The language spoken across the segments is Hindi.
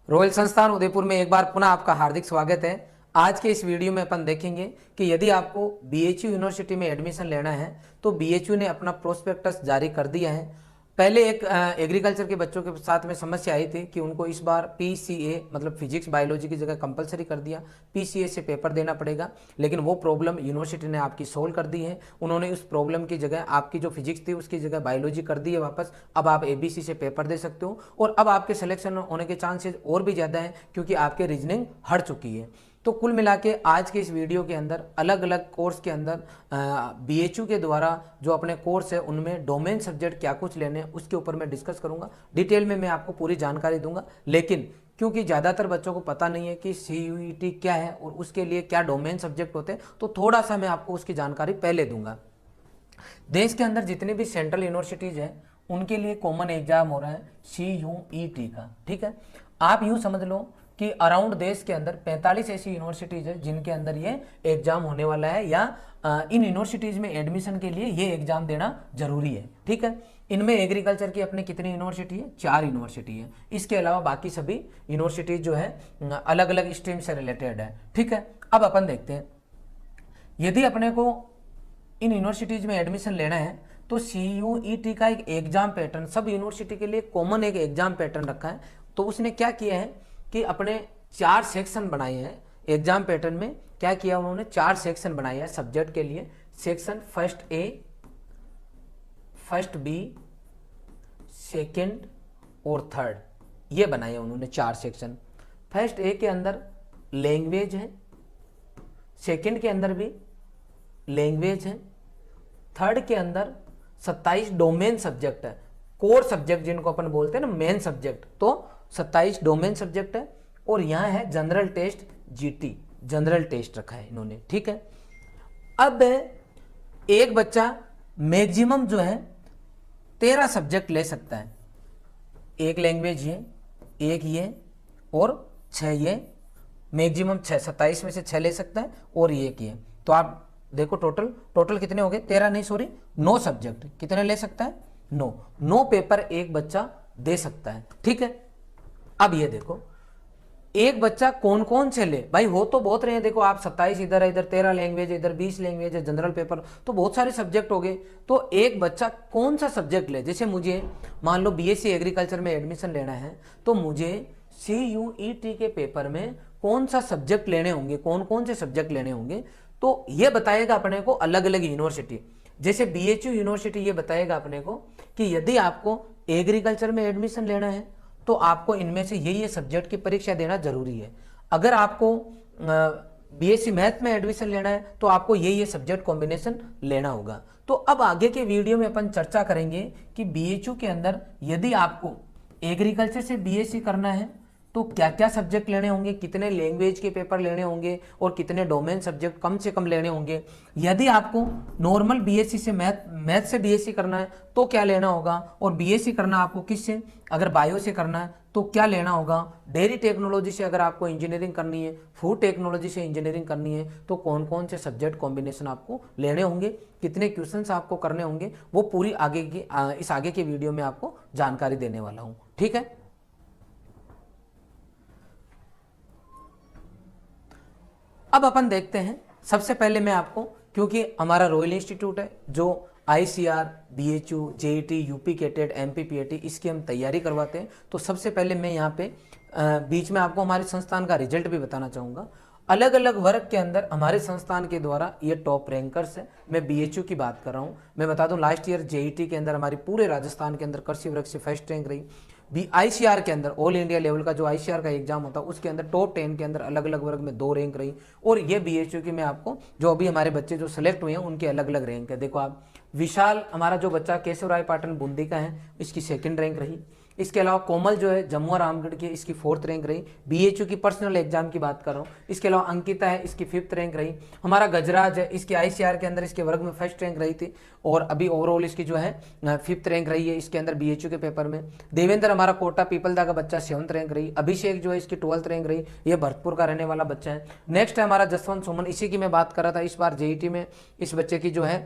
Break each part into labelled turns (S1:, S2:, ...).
S1: रॉयल संस्थान उदयपुर में एक बार पुनः आपका हार्दिक स्वागत है। आज के इस वीडियो में अपन देखेंगे कि यदि आपको बीएचयू यूनिवर्सिटी में एडमिशन लेना है तो बीएचयू ने अपना प्रोस्पेक्टस जारी कर दिया है। पहले एक एग्रीकल्चर के बच्चों के साथ में समस्या आई थी कि उनको इस बार पीसीए मतलब फिजिक्स बायोलॉजी की जगह कंपलसरी कर दिया, पीसीए से पेपर देना पड़ेगा। लेकिन वो प्रॉब्लम यूनिवर्सिटी ने आपकी सोल्व कर दी है। उन्होंने उस प्रॉब्लम की जगह आपकी जो फिजिक्स थी उसकी जगह बायोलॉजी कर दी है वापस। अब आप एबीसी से पेपर दे सकते हो और अब आपके सिलेक्शन होने के चांसेस और भी ज़्यादा हैं क्योंकि आपके रीजनिंग हट चुकी है। तो कुल मिला के आज के इस वीडियो के अंदर अलग अलग कोर्स के अंदर बीएचयू के द्वारा जो अपने कोर्स है उनमें डोमेन सब्जेक्ट क्या कुछ लेने हैं उसके ऊपर मैं डिस्कस करूंगा। डिटेल में मैं आपको पूरी जानकारी दूंगा, लेकिन क्योंकि ज़्यादातर बच्चों को पता नहीं है कि सीयूईटी क्या है और उसके लिए क्या डोमेन सब्जेक्ट होते हैं, तो थोड़ा सा मैं आपको उसकी जानकारी पहले दूंगा। देश के अंदर जितनी भी सेंट्रल यूनिवर्सिटीज़ हैं उनके लिए कॉमन एग्जाम हो रहा है सीयूईटी का। ठीक है, आप यूँ समझ लो कि अराउंड देश के अंदर 45 ऐसी यूनिवर्सिटीज़ है जिनके अंदर ये एग्जाम होने वाला है या इन यूनिवर्सिटीज़ में एडमिशन के लिए ये एग्जाम देना जरूरी है। ठीक है, इनमें एग्रीकल्चर की अपने कितनी यूनिवर्सिटी है? 4 यूनिवर्सिटी है। इसके अलावा बाकी सभी यूनिवर्सिटीज़ जो है अलग अलग स्ट्रीम से रिलेटेड है। ठीक है, अब अपन देखते हैं यदि अपने को इन यूनिवर्सिटीज़ में एडमिशन लेना है तो सीयूईटी का एक एग्जाम पैटर्न सब यूनिवर्सिटी के लिए कॉमन एक एग्जाम पैटर्न रखा है। तो उसने क्या किया है कि अपने 4 सेक्शन बनाए हैं एग्जाम पैटर्न में। क्या किया उन्होंने? 4 सेक्शन बनाए हैं सब्जेक्ट के लिए। Section first A, first B, second और थर्ड, ये बनाए हैं उन्होंने 4 सेक्शन। फर्स्ट ए के अंदर लैंग्वेज है, सेकंड के अंदर भी लैंग्वेज है, थर्ड के अंदर 27 डोमेन सब्जेक्ट है, कोर सब्जेक्ट जिनको अपन बोलते हैं ना मेन सब्जेक्ट, तो 27 डोमेन सब्जेक्ट है। और यहाँ है general test GT, general test रखा है इन्होंने। ठीक है, अब एक बच्चा मैक्सिमम जो है 13 सब्जेक्ट ले सकता है। एक लैंग्वेज ये, एक ये और 6 ये, मैक्सिमम 6, 27 में से 6 ले सकता है और एक ये। तो आप देखो टोटल कितने हो गए? 13 नहीं सॉरी 9 सब्जेक्ट कितने ले सकता है? 9 पेपर एक बच्चा दे सकता है। ठीक है, अब ये देखो एक बच्चा कौन कौन से ले, भाई हो तो बहुत रहे हैं। देखो आप 27 इधर है, इधर 13 लैंग्वेज है, इधर 20 लैंग्वेज है, जनरल पेपर, तो बहुत सारे सब्जेक्ट हो गए। तो एक बच्चा कौन सा सब्जेक्ट ले? जैसे मुझे मान लो बीएससी एग्रीकल्चर में एडमिशन लेना है तो मुझे सीयूईटी के पेपर में कौन सा सब्जेक्ट लेने होंगे, कौन कौन से सब्जेक्ट लेने होंगे, तो ये बताएगा अपने को अलग अलग यूनिवर्सिटी। जैसे बीएचयू यूनिवर्सिटी ये बताएगा अपने को कि यदि आपको एग्रीकल्चर में एडमिशन लेना है तो आपको इनमें से ये सब्जेक्ट की परीक्षा देना जरूरी है। अगर आपको बीएससी मैथ में एडमिशन लेना है तो आपको ये सब्जेक्ट कॉम्बिनेशन लेना होगा। तो अब आगे के वीडियो में अपन चर्चा करेंगे कि बीएचयू के अंदर यदि आपको एग्रीकल्चर से बीएससी करना है तो क्या क्या सब्जेक्ट लेने होंगे, कितने लैंग्वेज के पेपर लेने होंगे और कितने डोमेन सब्जेक्ट कम से कम लेने होंगे। यदि आपको नॉर्मल बीएससी से मैथ से बीएससी करना है तो क्या लेना होगा, और बीएससी करना आपको किस से, अगर बायो से करना है तो क्या लेना होगा। डेयरी टेक्नोलॉजी से अगर आपको इंजीनियरिंग करनी है, फूड टेक्नोलॉजी से इंजीनियरिंग करनी है तो कौन कौन से सब्जेक्ट कॉम्बिनेशन आपको लेने होंगे, कितने क्वेश्चंस आपको करने होंगे, वो पूरी इस आगे के वीडियो में आपको जानकारी देने वाला हूँ। ठीक है, अब अपन देखते हैं। सबसे पहले मैं आपको, क्योंकि हमारा रॉयल इंस्टीट्यूट है जो आईसीआर, बीएचयू, जेईटी, यूपी केटेट, एमपीपीएटी इसकी हम तैयारी करवाते हैं, तो सबसे पहले मैं यहाँ पे बीच में आपको हमारे संस्थान का रिजल्ट भी बताना चाहूँगा। अलग अलग वर्ग के अंदर हमारे संस्थान के द्वारा ये टॉप रैंकर्स है। मैं बीएचयू की बात कर रहा हूँ। मैं बता दूं लास्ट ईयर जेईटी के अंदर हमारी पूरे राजस्थान के अंदर कृषि वर्ग से फर्स्ट रैंक रही। भी आईसीआर के अंदर ऑल इंडिया लेवल का जो आईसीआर का एग्जाम होता है उसके अंदर टॉप 10 के अंदर अलग अलग वर्ग में 2 रैंक रही। और ये बीएचयू की मैं आपको जो अभी हमारे बच्चे जो सिलेक्ट हुए हैं उनके अलग अलग रैंक है। देखो आप, विशाल हमारा जो बच्चा केशव राय पाटन बूंदी का है इसकी 2nd रैंक रही। इसके अलावा कोमल जो है जम्मू और रामगढ़ की, इसकी 4th रैंक रही। बीएचयू की पर्सनल एग्जाम की बात कर रहा हूँ। इसके अलावा अंकिता है, इसकी 5th रैंक रही। हमारा गजराज है, इसकी आईसीआर के अंदर इसके वर्ग में 1st रैंक रही थी और अभी ओवरऑल इसकी जो है 5th रैंक रही है इसके अंदर बीएचयू के पेपर में। देवेंद्र हमारा कोटा पीपलदा का बच्चा 7th रैंक रही। अभिषेक जो है इसकी 12th रैंक रही, ये भरतपुर का रहने वाला बच्चा है। नेक्स्ट है हमारा जसवंत सुमन, इसी की मैं बात कर रहा था। इस बार जेईटी में इस बच्चे की जो है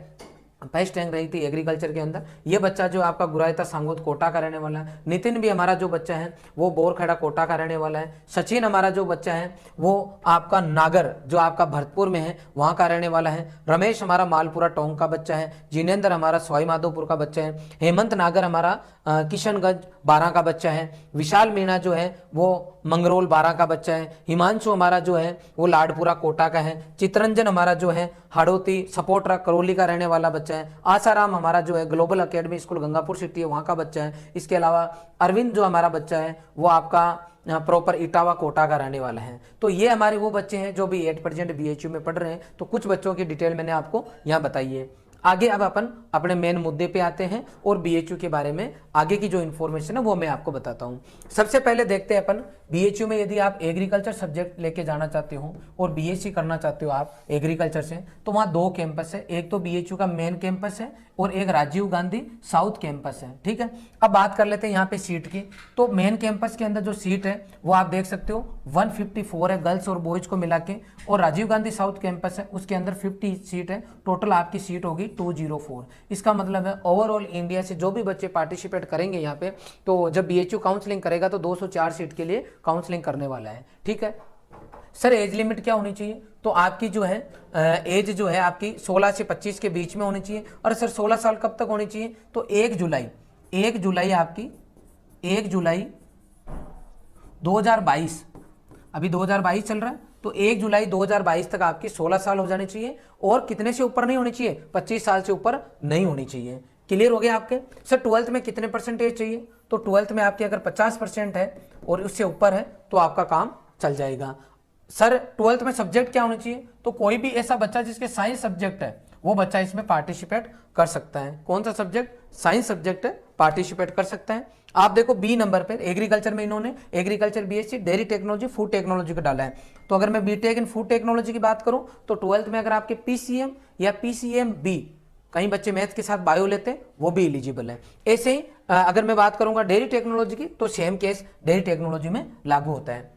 S1: फर्स्ट रैंक रही थी एग्रीकल्चर के अंदर। ये बच्चा जो आपका गुरायता सांगोद कोटा का रहने वाला है। नितिन भी हमारा जो बच्चा है वो बोरखेड़ा कोटा का रहने वाला है। सचिन हमारा जो बच्चा है वो आपका नागर जो आपका भरतपुर में है वहाँ का रहने वाला है। रमेश हमारा मालपुरा टोंक का बच्चा है। जिनेंद्र हमारा सवाई माधोपुर का बच्चा है। हेमंत नागर हमारा किशनगंज 12 का बच्चा है। विशाल मीणा जो है वो मंगरोल 12 का बच्चा है। हिमांशु हमारा जो है वो लाडपुरा कोटा का है। चित्रंजन हमारा जो है हाड़ोती सपोर्टरा करौली का रहने वाला बच्चा है। आसाराम हमारा जो है global academy school Gangapur city है वहाँ का बच्चा है। इसके अलावा अरविंद जो हमारा बच्चा है वो आपका प्रॉपर इटावा कोटा का रहने वाला है। तो ये हमारे वो बच्चे हैं जो भी 8% BHU में पढ़ रहे हैं। तो कुछ बच्चों की डिटेल मैंने आपको यहाँ बताई है। आगे अब अपन अपने मेन मुद्दे पे आते हैं और BHU के बारे में आगे की जो इन्फॉर्मेशन है वो मैं आपको बताता हूँ। सबसे पहले देखते हैं अपन BHU में यदि आप एग्रीकल्चर सब्जेक्ट लेके जाना चाहते हो और BSc करना चाहते हो आप एग्रीकल्चर से, तो वहाँ 2 कैंपस है। एक तो BHU का मेन कैंपस है और एक राजीव गांधी साउथ कैंपस है। ठीक है, अब बात कर लेते हैं यहाँ पे सीट की। तो मेन कैंपस के अंदर जो सीट है वो आप देख सकते हो 154 है गर्ल्स और बॉयज को मिला के, और राजीव गांधी साउथ कैंपस है उसके अंदर 50 सीट है। टोटल आपकी सीट होगी 204। इसका मतलब है ओवरऑल इंडिया से जो भी बच्चे पार्टिसिपेट करेंगे यहाँ पे, तो जब BHU काउंसलिंग करेगा तो 204 सीट के लिए काउंसलिंग करने वाला है। ठीक है सर, एज लिमिट क्या होनी चाहिए? तो आपकी जो है एज जो है आपकी 16 से 25 के बीच में होनी चाहिए। और सर 16 साल कब तक होनी चाहिए? तो 1 जुलाई आपकी 1 जुलाई 2022, अभी 2022 चल रहा है, तो 1 जुलाई 2022 तक आपकी 16 साल हो जाने चाहिए। और कितने से ऊपर नहीं होनी चाहिए? 25 साल से ऊपर नहीं होनी चाहिए। क्लियर हो गया आपके? सर 12th में कितने परसेंटेज चाहिए? तो 12th में आपकी अगर 50% है और उससे ऊपर है तो आपका काम चल जाएगा। सर 12th में सब्जेक्ट क्या होना चाहिए? तो कोई भी ऐसा बच्चा जिसके साइंस सब्जेक्ट है वो बच्चा इसमें पार्टिसिपेट कर सकता है। कौन सा सब्जेक्ट? साइंस सब्जेक्ट है, पार्टिसिपेट कर सकता है। आप देखो बी नंबर पर एग्रीकल्चर में इन्होंने agriculture BSc dairy technology food technology का डाला है। तो अगर मैं बीटेक इन फूड टेक्नोलॉजी की बात करूं तो 12th में अगर आपके PCM या PCMB, कई बच्चे मैथ्स के साथ बायो लेते हैं, वो भी एलिजिबल है। ऐसे ही अगर मैं बात करूंगा डेयरी टेक्नोलॉजी की तो सेम केस डेयरी टेक्नोलॉजी में लागू होता है।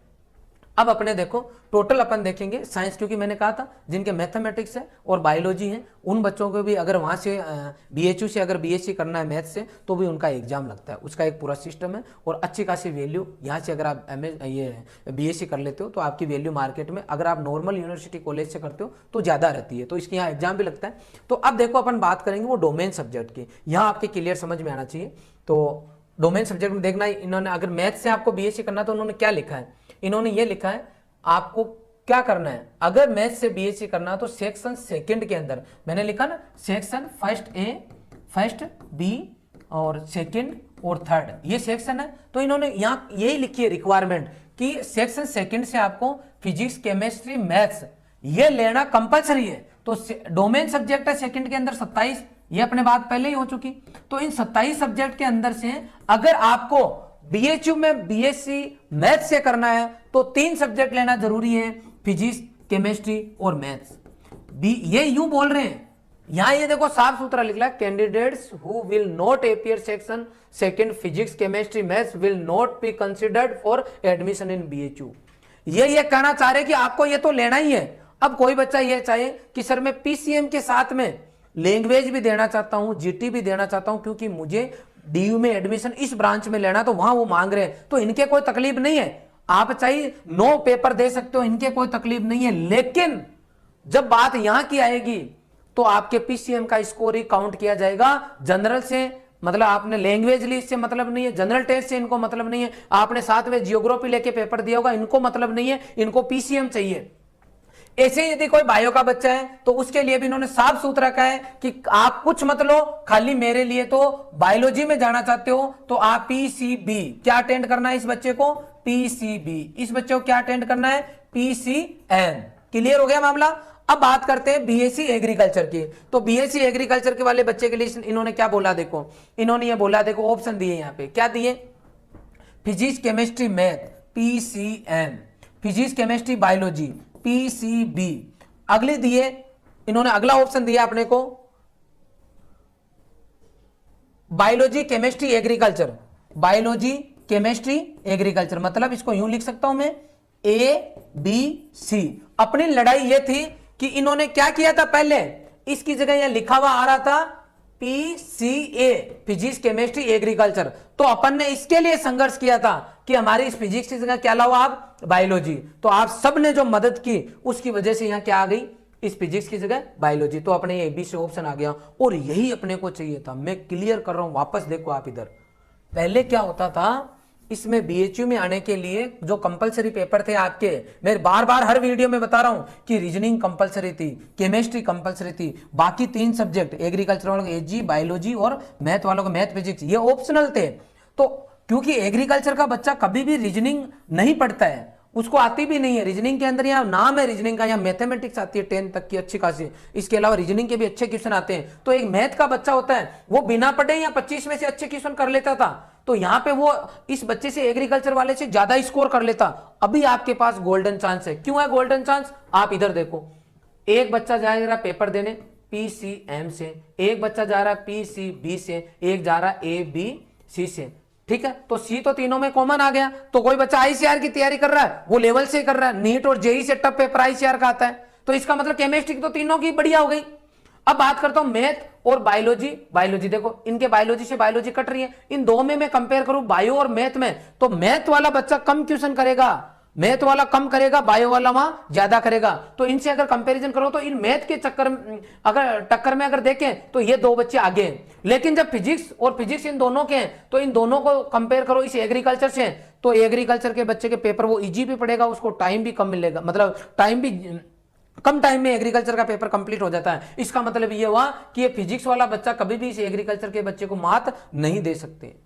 S1: अब अपने देखो टोटल अपन देखेंगे साइंस, क्योंकि मैंने कहा था जिनके मैथमेटिक्स है और बायोलॉजी है उन बच्चों को भी अगर वहाँ से BHU से अगर BSc करना है मैथ्स से तो भी उनका एग्जाम लगता है। उसका एक पूरा सिस्टम है और अच्छी खासी वैल्यू यहाँ से अगर आप BSc कर लेते हो तो आपकी वैल्यू मार्केट में अगर आप नॉर्मल यूनिवर्सिटी कॉलेज से करते हो तो ज़्यादा रहती है। तो इसके यहाँ एग्जाम भी लगता है। तो अब देखो अपन बात करेंगे वो डोमेन सब्जेक्ट की, यहाँ आपके क्लियर समझ में आना चाहिए। तो डोमेन सब्जेक्ट में देखना इन्होंने अगर मैथ से आपको BSc करना तो उन्होंने क्या लिखा है? इन्होंने ये लिखा है आपको क्या करना है। अगर मैथ से BSc करना तो सेक्शन सेकंड के अंदर मैंने लिखा ना, section first A, first B और सेकंड और थर्ड, ये सेक्शन है। तो इन्होंने यहाँ यही लिखी है रिक्वायरमेंट कि सेक्शन सेकंड से आपको फिजिक्स केमिस्ट्री मैथ्स ये लेना कंपलसरी है। तो डोमेन सब्जेक्ट है सेकंड के अंदर 27, ये अपने बात पहले ही हो चुकी। तो इन 27 सब्जेक्ट के अंदर से अगर आपको BHU में BSc मैथ्स से करना है तो 3 सब्जेक्ट लेना जरूरी है, फिजिक्स केमिस्ट्री और मैथ्स। ये यूं बोल रहे हैं, यहां ये देखो साफ सुथरा लिखा है, candidates who will not appear section second physics chemistry maths will not be considered for admission in BHU। ये कहना चाह रहे कि आपको ये तो लेना ही है। अब कोई बच्चा ये चाहे कि सर मैं PCM के साथ में लैंग्वेज भी देना चाहता हूं, GT भी देना चाहता हूं, क्योंकि मुझे DU में एडमिशन इस ब्रांच में लेना तो वहां वो मांग रहे हैं, तो इनके कोई तकलीफ नहीं है। आप चाहिए 9 पेपर दे सकते हो, इनके कोई तकलीफ नहीं है। लेकिन जब बात यहां की आएगी तो आपके PCM का स्कोर ही काउंट किया जाएगा। जनरल से मतलब आपने लैंग्वेज ली, इससे मतलब नहीं है। जनरल टेस्ट से इनको मतलब नहीं है। आपने साथ में जियोग्राफी लेके पेपर दिया होगा, इनको मतलब नहीं है, इनको PCM चाहिए। ऐसे ही यदि कोई बायो का बच्चा है तो उसके लिए भी इन्होंने साफ सुथरा कहा है कि आप कुछ मत लो, खाली मेरे लिए तो बायोलॉजी में जाना चाहते हो तो आप PCB क्या अटेंड करना है इस बच्चे को? PCB। इस बच्चे को क्या अटेंड करना है? PCM। क्लियर हो गया मामला। अब बात करते हैं BSc एग्रीकल्चर की। तो BSc एग्रीकल्चर के वाले बच्चे के लिए इन्होंने क्या बोला देखो, इन्होंने ये बोला देखो ऑप्शन दिए यहाँ पे, क्या दिए? Physics chemistry math PCM, physics chemistry biology PCB। अगले दिए इन्होंने अगला ऑप्शन दिया अपने को biology chemistry agriculture, biology chemistry agriculture. मतलब इसको यूं लिख सकता हूं मैं ABC। अपनी लड़ाई ये थी कि इन्होंने क्या किया था, पहले इसकी जगह यहां लिखा हुआ आ रहा था PCA, फिजिक्स केमिस्ट्री एग्रीकल्चर। तो अपन ने इसके लिए संघर्ष किया था कि हमारी इस फिजिक्स की जगह क्या लाओ आप, बायोलॉजी। तो आप सब ने जो मदद की उसकी वजह से यहां क्या आ गई, इस फिजिक्स की जगह बायोलॉजी। तो अपने ए बी से ऑप्शन आ गया और यही अपने को चाहिए था। मैं क्लियर कर रहा हूं, वापस देखो आप इधर। पहले क्या होता था, इसमें बीएचयू में आने के लिए जो कंपलसरी पेपर थे आपके, मैं बार बार हर वीडियो में बता रहा हूं कि रीजनिंग कंपलसरी थी, केमिस्ट्री कंपलसरी थी, बाकी 3 सब्जेक्ट एग्रीकल्चर वालों को एजी, बायोलॉजी और मैथ वालों को मैथ फिजिक्स, ये ऑप्शनल थे। तो क्योंकि एग्रीकल्चर का बच्चा कभी भी रीजनिंग नहीं पढ़ता है, उसको आती भी नहीं है। रीजनिंग के अंदर यहाँ नाम है रीजनिंग का, यहाँ मैथमेटिक्स आती है 10 तक की अच्छी खासी, इसके अलावा रीजनिंग के भी अच्छे क्वेश्चन आते हैं। तो एक मैथ का बच्चा होता है, वो बिना पढ़े या 25 में से अच्छे क्वेश्चन कर लेता था। तो यहाँ पे वो इस बच्चे से, एग्रीकल्चर वाले से ज्यादा स्कोर कर लेता। अभी आपके पास गोल्डन चांस है। क्यों है गोल्डन चांस, आप इधर देखो। एक बच्चा जाएगा पेपर देने PCM से, एक बच्चा जा रहा है PCB से, एक जा रहा है ABC से, ठीक है। तो सी तो तीनों में कॉमन आ गया। तो कोई बच्चा आईसीआर की तैयारी कर रहा है, वो लेवल से कर रहा है, नीट और जेई से टफ पेपर आईसीआर का आता है। तो इसका मतलब केमिस्ट्री तो तीनों की बढ़िया हो गई। अब बात करता हूं मैथ और बायोलॉजी। बायोलॉजी देखो, इनके बायोलॉजी से बायोलॉजी कट रही है। इन दो में मैं कंपेयर करूं बायो और मैथ में, तो मैथ वाला बच्चा कम क्वेश्चन करेगा, मैथ वाला कम करेगा, बायो वाला वहां ज्यादा करेगा। तो इनसे अगर कंपैरिजन करो तो इन मैथ के चक्कर में, अगर टक्कर में अगर देखें तो ये 2 बच्चे आगे हैं। लेकिन जब फिजिक्स और फिजिक्स इन दोनों के हैं, तो इन दोनों को कंपेयर करो इस एग्रीकल्चर से, तो एग्रीकल्चर के बच्चे के पेपर वो इजी भी पड़ेगा, उसको टाइम भी कम मिलेगा, मतलब टाइम भी कम टाइम में एग्रीकल्चर का पेपर कंप्लीट हो जाता है। इसका मतलब ये हुआ कि ये फिजिक्स वाला बच्चा कभी भी इस एग्रीकल्चर के बच्चे को मात नहीं दे सकते।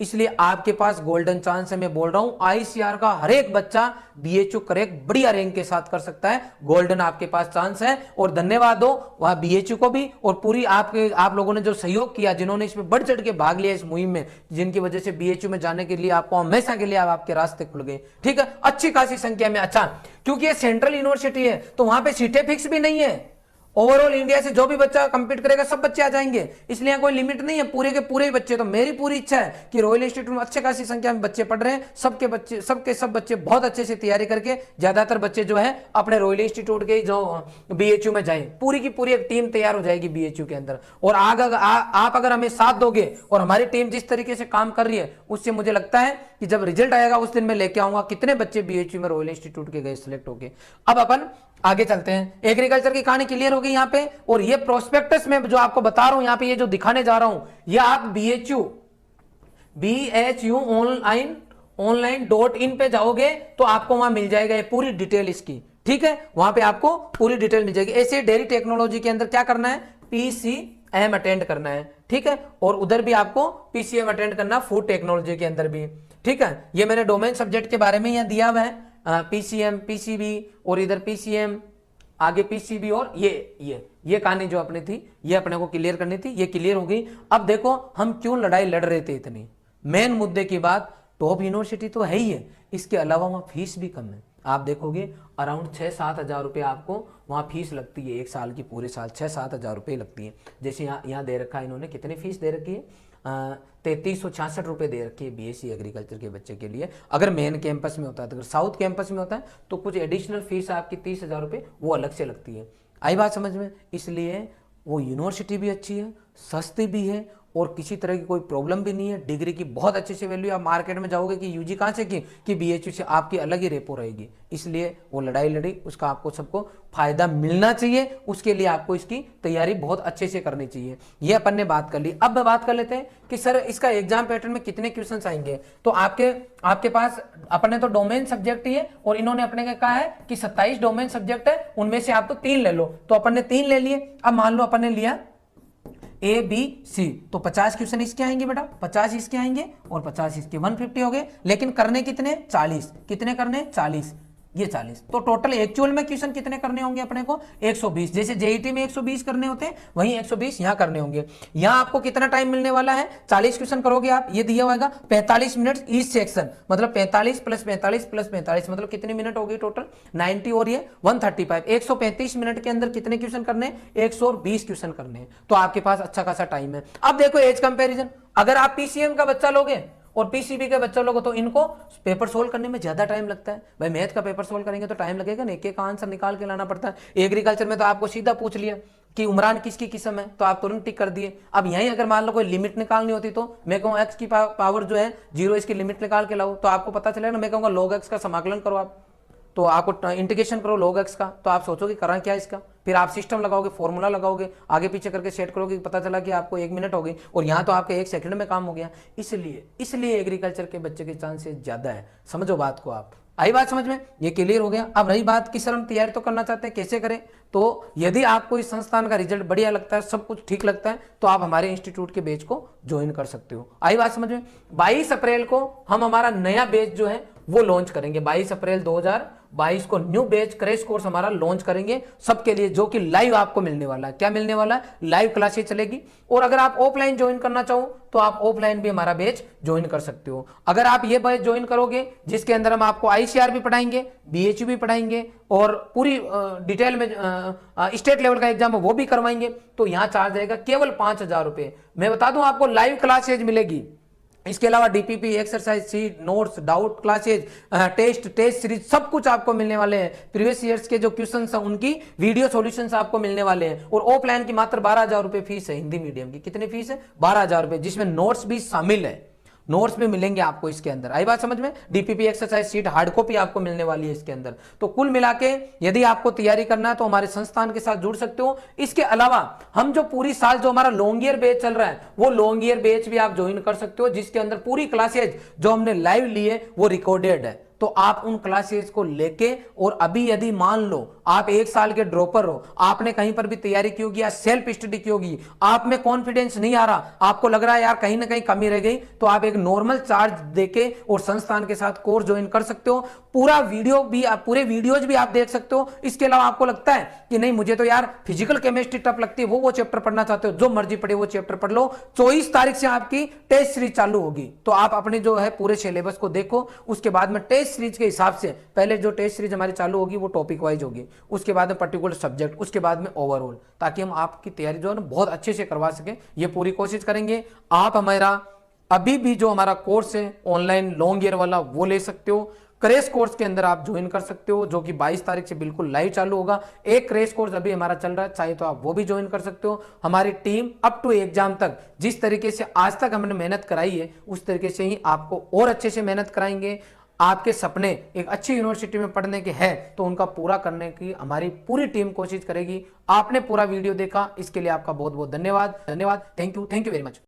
S1: इसलिए आपके पास गोल्डन चांस है। मैं बोल रहा हूं आईसीआर का हर एक बच्चा बीएचयू करेक्ट बढ़िया रैंक के साथ कर सकता है। गोल्डन आपके पास चांस है। और धन्यवाद दो वहां बीएचयू को भी और पूरी आप लोगों ने जो सहयोग किया, जिन्होंने इसमें बढ़ चढ़ के भाग लिया इस मुहिम में, जिनकी वजह से बीएचयू में जाने के लिए आपको हमेशा के लिए आपके रास्ते खुल गए। ठीक है, अच्छी खासी संख्या में। अच्छा, क्योंकि ये सेंट्रल यूनिवर्सिटी है तो वहां पे सीटें फिक्स भी नहीं है। ओवरऑल इंडिया से जो भी बच्चा कंपीट करेगा सब बच्चे आ जाएंगे, इसलिए यहाँ कोई लिमिट नहीं है, पूरे के पूरे बच्चे। तो मेरी पूरी इच्छा है कि रॉयल इंस्टीट्यूट में अच्छे खासी संख्या में बच्चे पढ़ रहे हैं, सबके बच्चे, सब बच्चे बहुत अच्छे से तैयारी करके ज्यादातर बच्चे जो है अपने रॉयल इंस्टीट्यूट के जो बीएचयू में जाए, पूरी की पूरी एक टीम तैयार हो जाएगी बीएचयू के अंदर। और आप अगर हमें साथ दोगे और हमारी टीम जिस तरीके से काम कर रही है, उससे मुझे लगता है कि जब रिजल्ट आएगा उस दिन मैं लेके आऊंगा कितने बच्चे बीएचयू में रॉयल इंस्टीट्यूट के गए सिलेक्ट होके। अब अपन आगे चलते हैं। एग्रीकल्चर की कहानी क्लियर हो गई यहाँ पे। और ये प्रोस्पेक्टस में जो आपको बता रहा हूं यहाँ पे, ये जो दिखाने जा रहा हूं, ये आप BHU online.in पे जाओगे तो आपको वहां मिल जाएगा ये पूरी डिटेल इसकी। ठीक है, वहां पे आपको पूरी डिटेल मिल जाएगी। ऐसे डेयरी टेक्नोलॉजी के अंदर क्या करना है, PCM अटेंड करना है। ठीक है, और उधर भी आपको PCM अटेंड करना, फूड टेक्नोलॉजी के अंदर भी। ठीक है, ये मैंने डोमेन सब्जेक्ट के बारे में यहाँ दिया हुआ है, PCM, PCB और इधर PCM, आगे PCB और ये कहानी जो अपनी थी ये अपने को क्लियर करनी थी, ये क्लियर हो गई। अब देखो हम क्यों लड़ाई लड़ रहे थे इतनी, मेन मुद्दे की बात, टॉप यूनिवर्सिटी तो है ही है, इसके अलावा वहाँ फीस भी कम है। आप देखोगे अराउंड 6-7 हज़ार रुपये आपको वहाँ फीस लगती है, एक साल की, पूरे साल 6-7 हज़ार रुपये लगती है। जैसे यहाँ दे रखा है इन्होंने, कितनी फीस दे रखी है, 3366 रुपये दे रखी है बीएससी एग्रीकल्चर के बच्चे के लिए, अगर मेन कैंपस में होता है। तो अगर साउथ कैंपस में होता है तो कुछ एडिशनल फीस आपकी 30,000 रुपये वो अलग से लगती है। आई बात समझ में? इसलिए वो यूनिवर्सिटी भी अच्छी है, सस्ती भी है और किसी तरह की कोई प्रॉब्लम भी नहीं है। डिग्री की बहुत अच्छे से वैल्यू, आप मार्केट में जाओगे कि यूजी कहाँ से की, कि बीएचयू से, आपकी अलग ही रेपो रहेगी। इसलिए वो लड़ाई लड़ी, उसका आपको सबको फायदा मिलना चाहिए, उसके लिए आपको इसकी तैयारी बहुत अच्छे से करनी चाहिए। ये अपन ने बात कर ली। अब बात कर लेते हैं कि सर इसका एग्जाम पैटर्न में कितने क्वेश्चन आएंगे। तो आपके पास अपन ने तो डोमेन सब्जेक्ट ही है और इन्होंने अपने का कहा है कि 27 डोमेन सब्जेक्ट है, उनमें से आप तो 3 ले लो। तो अपन ने 3 ले लिए। अब मान लो अपन ने लिया ABC, तो 50 क्वेश्चन इसके आएंगे बेटा, 50 इसके आएंगे और 50 इसके, 150 हो गए। लेकिन करने कितने, 40। कितने करने, 40, ये 40। तो टोटल एक्चुअल में क्वेश्चन कितने करने होंगे अपने को, 120। जैसे जेईटी में 120 करने होते हैं, वहीं 120 यहाँ करने होंगे। यहाँ आपको कितना टाइम मिलने वाला है, 40 क्वेश्चन करोगे आप, ये दिया होगा 45 मिनट ईच सेक्शन, मतलब 45 + 45 + 45 मतलब कितने मिनट हो गई टोटल, 90 और ये 135। 135 मिनट के अंदर कितने क्वेश्चन करने, 120 क्वेश्चन करने। तो आपके पास अच्छा खासा टाइम है। अब देखो एज कंपेरिजन, अगर आप PCM का बच्चा लोगे और PCB के बच्चे लोग, तो इनको पेपर सोल्व करने में ज्यादा टाइम लगता है। भाई मैथ का पेपर सोल्व करेंगे तो टाइम लगेगा ना, एक एक आंसर निकाल के लाना पड़ता है। एग्रीकल्चर में तो आपको सीधा पूछ लिया, कि उमरान किसकी किस्म है, तो आप तुरंत टिक कर दिए। अब यहीं अगर मान लो कोई लिमिट निकालनी होती तो मैं कहूँ एक्स की पावर जो है 0, इसकी लिमिट निकाल के लाओ, तो आपको पता चलेगा ना। मैं कहूँगा log x का समाकलन करो आप, तो आपको इंटीग्रेशन करो log x का, तो आप सोचोगे करा क्या इसका, फिर आप सिस्टम लगाओगे, फॉर्मूला लगाओगे, आगे पीछे करके सेट करोगे, पता चला कि आपको 1 मिनट हो गई और यहाँ तो आपके 1 सेकंड में काम हो गया। इसलिए एग्रीकल्चर के बच्चे के चांसेस ज़्यादा है। समझो बात को आप, आई बात समझ में, ये क्लियर हो गया। अब रही बात किस तरह हम तैयारी तो करना चाहते हैं, कैसे करें, तो यदि आपको इस संस्थान का रिजल्ट बढ़िया लगता है, सब कुछ ठीक लगता है, तो आप हमारे इंस्टीट्यूट के बैच को ज्वाइन कर सकते हो। आई बात समझ में। 22 अप्रैल को हम हमारा नया बैच जो है वो लॉन्च करेंगे। 22 अप्रैल 2022 को न्यू बैच क्रैश कोर्स हमारा लॉन्च करेंगे सबके लिए, जो कि लाइव आपको मिलने वाला है। क्या मिलने वाला है? लाइव क्लासेस चलेगी। और अगर आप ऑफलाइन ज्वाइन करना चाहो तो आप ऑफलाइन भी हमारा बैच ज्वाइन कर सकते हो। अगर आप ये बैच ज्वाइन करोगे जिसके अंदर हम आपको ICR भी पढ़ाएंगे, BHU भी पढ़ाएंगे और पूरी डिटेल में स्टेट लेवल का एग्जाम वो भी करवाएंगे, तो यहाँ चार्ज रहेगा केवल 5,000 रुपए। मैं बता दूं आपको लाइव क्लासेज मिलेगी, इसके अलावा DPP, exercise sheet, notes, doubt classes, test series सब कुछ आपको मिलने वाले हैं। प्रीवियस ईयर्स के जो क्वेश्चंस हैं उनकी वीडियो सॉल्यूशंस आपको मिलने वाले हैं। और ऑफलाइन की मात्र 12,000 रुपए फीस है। हिंदी मीडियम की कितनी फीस है? 12,000 रुपए, जिसमें नोट्स भी शामिल है। नोट्स भी मिलेंगे आपको इसके अंदर। आई बात समझ में। DPP exercise sheet hard copy आपको मिलने वाली है इसके अंदर। तो कुल मिला के यदि आपको तैयारी करना है तो हमारे संस्थान के साथ जुड़ सकते हो। इसके अलावा हम जो पूरी साल जो हमारा लॉन्ग ईयर बैच चल रहा है वो लॉन्ग ईयर बैच भी आप ज्वाइन कर सकते हो, जिसके अंदर पूरी क्लासेज जो हमने लाइव ली है वो रिकॉर्डेड है। तो आप उन क्लासेस को लेके, और अभी यदि मान लो आप 1 साल के ड्रॉपर हो, आपने कहीं पर भी तैयारी की होगी या सेल्फ स्टडी की होगी, आप में कॉन्फिडेंस नहीं आ रहा, आपको लग रहा है यार कहीं ना कहीं कमी रह गई, तो आप एक नॉर्मल चार्ज देके और संस्थान के साथ कोर्स ज्वाइन कर सकते हो। पूरा वीडियो भी आप, पूरे वीडियोज भी आप देख सकते हो। इसके अलावा आपको लगता है कि नहीं मुझे तो यार फिजिकल केमिस्ट्री टफ लगती है, वो चैप्टर पढ़ना चाहते हो, जो मर्जी पढ़े वो चैप्टर पढ़ लो। 24 तारीख से आपकी टेस्ट सीरीज चालू होगी, तो आप अपने जो है पूरे सिलेबस को देखो। उसके बाद में टेस्ट सीरीज के हिसाब से पहले जो टेस्ट सीरीज हमारी चालू होगी वो टॉपिक वाइज होगी, उसके बाद में पर्टिकुलर सब्जेक्ट, उसके बाद में ओवरऑल, ताकि हम आपकी तैयारी जो है ना बहुत अच्छे से करवा सके, ये पूरी कोशिश करेंगे। आप हमारा अभी भी जो हमारा कोर्स है ऑनलाइन लॉन्ग ईयर वाला वो ले सकते हो। क्रैश कोर्स के अंदर आप ज्वाइन कर सकते हो, जो कि 22 तारीख से बिल्कुल लाइव चालू होगा। एक क्रैश कोर्स अभी हमारा चल रहा है, चाहे तो आप वो भी ज्वाइन कर सकते हो। हमारी टीम अप टू एग्जाम तक जिस तरीके से आज तक हमने मेहनत कराई है उस तरीके से ही आपको और अच्छे से मेहनत कराएंगे। आपके सपने एक अच्छी यूनिवर्सिटी में पढ़ने के हैं तो उनका पूरा करने की हमारी पूरी टीम कोशिश करेगी। आपने पूरा वीडियो देखा, इसके लिए आपका बहुत बहुत धन्यवाद। Thank you very much.